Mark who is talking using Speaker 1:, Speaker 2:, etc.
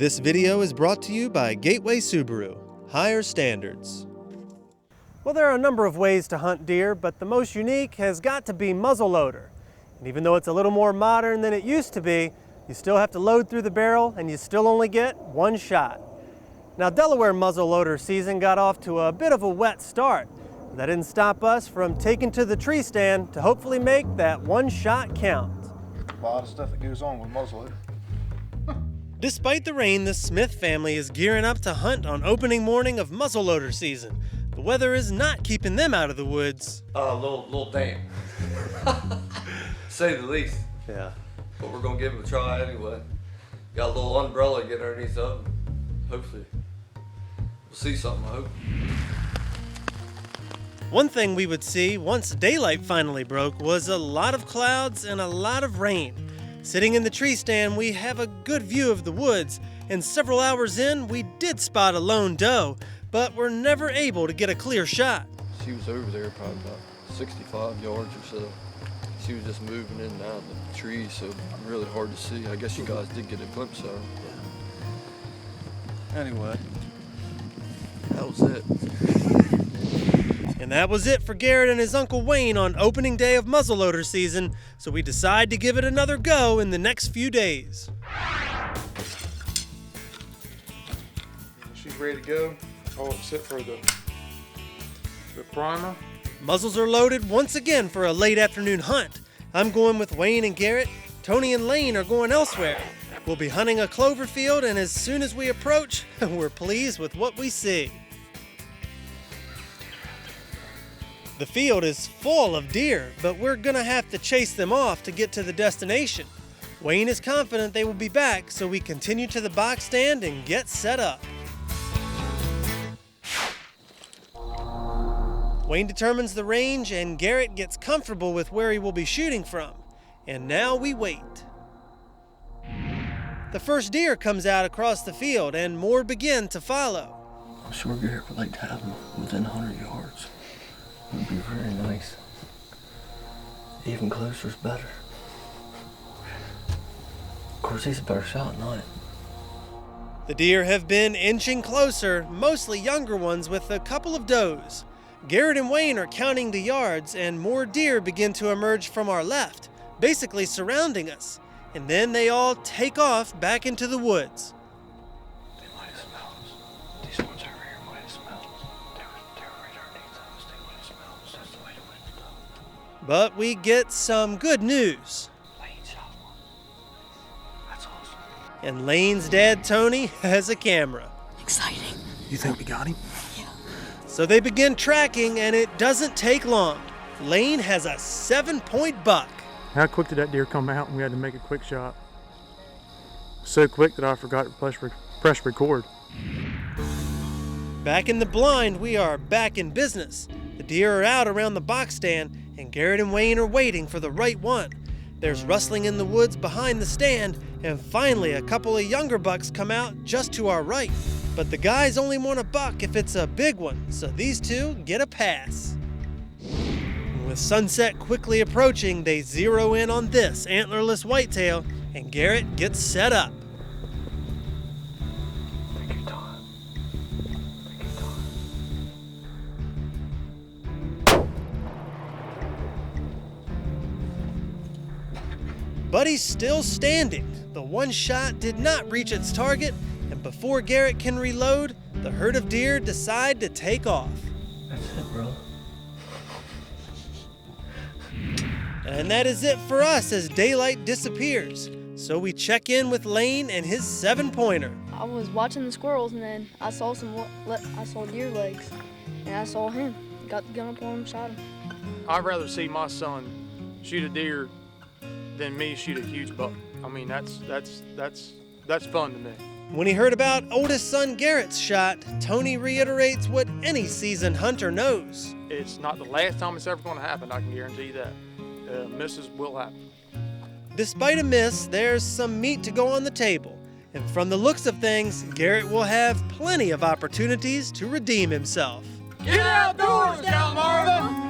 Speaker 1: This video is brought to you by Gateway Subaru. Higher standards. Well, there are a number of ways to hunt deer, but the most unique has got to be muzzleloader. And even though it's a little more modern than it used to be, you still have to load through the barrel and you still only get one shot. Now, Delaware muzzleloader season got off to a bit of a wet start. That didn't stop us from taking to the tree stand to hopefully make that one shot count.
Speaker 2: A lot of stuff that goes on with muzzleloader.
Speaker 1: Despite the rain, the Smith family is gearing up to hunt on opening morning of muzzleloader season. The weather is not keeping them out of the woods.
Speaker 3: A little damp, say the least.
Speaker 1: Yeah.
Speaker 3: But we're gonna give it a try anyway. Got a little umbrella to get underneath of them. Hopefully, we'll see something, I hope.
Speaker 1: One thing we would see once daylight finally broke was a lot of clouds and a lot of rain. Sitting in the tree stand, we have a good view of the woods, and several hours in, we did spot a lone doe, but were never able to get a clear shot.
Speaker 3: She was over there probably about 65 yards or so. She was just moving in and out of the trees, so really hard to see. I guess you guys did get a glimpse of her. Anyway, that was it.
Speaker 1: And that was it for Garrett and his Uncle Wayne on opening day of muzzleloader season, so we decide to give it another go in the next few days.
Speaker 2: She's ready to go. All except for the primer.
Speaker 1: Muzzles are loaded once again for a late afternoon hunt. I'm going with Wayne and Garrett. Tony and Lane are going elsewhere. We'll be hunting a clover field, and as soon as we approach, we're pleased with what we see. The field is full of deer, but we're gonna have to chase them off to get to the destination. Wayne is confident they will be back, so we continue to the box stand and get set up. Wayne determines the range, and Garrett gets comfortable with where he will be shooting from. And now we wait. The first deer comes out across the field, and more begin to follow.
Speaker 3: I'm sure Garrett would like to have them within 100 yards. It would be very nice. Even closer is better. Of course, he's a better shot than I am.
Speaker 1: The deer have been inching closer, mostly younger ones with a couple of does. Garrett and Wayne are counting the yards, and more deer begin to emerge from our left, basically surrounding us. And then they all take off back into the woods.
Speaker 3: They might have smelled us. These ones over here might have smelled us. They were right underneath us. They might have smelled us. That's the way the wind's blowing.
Speaker 1: But we get some good news.
Speaker 3: Lane shot one. That's awesome.
Speaker 1: And Lane's dad, Tony, has a camera.
Speaker 4: Exciting.
Speaker 2: You think we got him?
Speaker 4: Yeah.
Speaker 1: So they begin tracking, and it doesn't take long. Lane has a 7-point buck.
Speaker 5: How quick did that deer come out and we had to make a quick shot? So quick that I forgot to press record.
Speaker 1: Back in the blind, we are back in business. The deer are out around the box stand, and Garrett and Wayne are waiting for the right one. There's rustling in the woods behind the stand, and finally a couple of younger bucks come out just to our right. But the guys only want a buck if it's a big one, so these two get a pass. With sunset quickly approaching, they zero in on this antlerless whitetail, and Garrett gets set up.
Speaker 3: Take your time. Take your time.
Speaker 1: But he's still standing. The one shot did not reach its target, and before Garrett can reload, the herd of deer decide to take off.
Speaker 3: That's it, bro.
Speaker 1: And that is it for us as daylight disappears. So we check in with Lane and his 7-pointer.
Speaker 6: I was watching the squirrels, and then I saw deer legs, and I saw him. Got the gun up on him, shot him.
Speaker 5: I'd rather see my son shoot a deer than me shoot a huge buck. I mean, that's fun to me.
Speaker 1: When he heard about oldest son Garrett's shot, Tony reiterates what any seasoned hunter knows.
Speaker 5: It's not the last time it's ever going to happen, I can guarantee you that. Misses will happen.
Speaker 1: Despite a miss, there's some meat to go on the table. And from the looks of things, Garrett will have plenty of opportunities to redeem himself.
Speaker 7: Get outdoors, Scout Marvin!